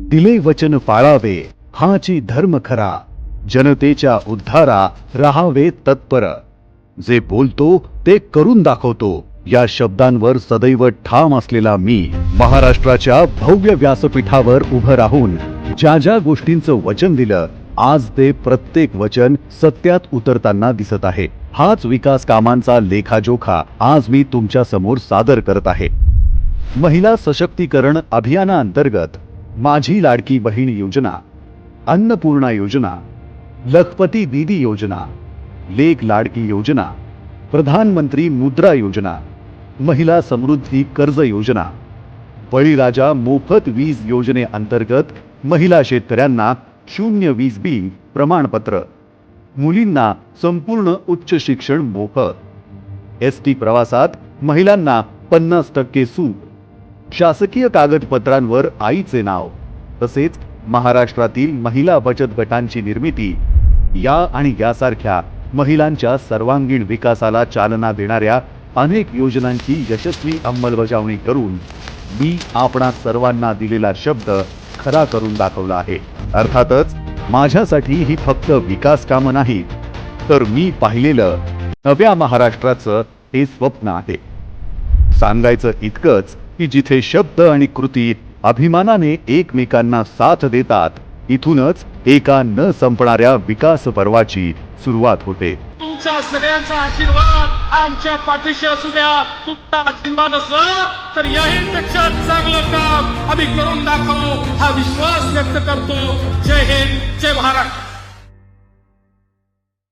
दिले वचन पाळावे हाची धर्म खरा, जनतेच्या उद्धारा राहावे तत्पर, जे बोलतो ते करून दाखवतो या शब्दांवर सदैव ठाम असलेला मी महाराष्ट्राच्या भव्य व्यासपीठावर उभं राहून ज्या ज्या गोष्टींचं वचन दिलं, आज ते प्रत्येक वचन सत्यात उतरताना दिसत आहे. हाच विकास कामांचा लेखाजोखा आज मी तुमच्या समोर सादर करत आहे. महिला सशक्तीकरण अभियानाअंतर्गत माझी लाडकी बहीण योजना, अन्नपूर्णा योजना, लखपती दीदी योजना, लेक लाडकी योजना, प्रधानमंत्री मुद्रा योजना, महिला समृद्धी कर्ज योजना, बळीराजा मोफत वीज योजनेअंतर्गत महिला शेतकऱ्यांना 0-20 बिल प्रमाणपत्र, मुलींना संपूर्ण उच्च शिक्षण मोफत, एसटी प्रवासात महिलांना 50% सूट, शासकीय कागदपत्रांवर आईचे नाव, तसेच महाराष्ट्रातील महिला बचत गटांची निर्मिती या आणि यासारख्या महिलांच्या सर्वांगीण विकासाला चालना देणाऱ्या अनेक योजनांची यशस्वी अंमलबजावणी करून मी आपणा सर्वांना दिलेला शब्द खरा करून दाखवला आहे. अर्थातच माझ्यासाठी ही फक्त विकास कामं नाहीत, तर मी पाहिलेलं नव्या महाराष्ट्राचं हे स्वप्न आहे. सांगायचं इतकंच की जिथे शब्द आणि कृती अभिमानाने एकमेकांना साथ देतात, इथूनच एका न संपणाऱ्या विकास पर्वाची सुरुवात होते. तुमच्या सगळ्यांचा आशीर्वाद आमच्या पाठीशी असू द्या. तुमचा आशीर्वाद असला तर याहीपेक्षा चांगलं काम आम्ही करून दाखवू हा विश्वास व्यक्त करतो. जय हिंद, जय महाराष्ट्र.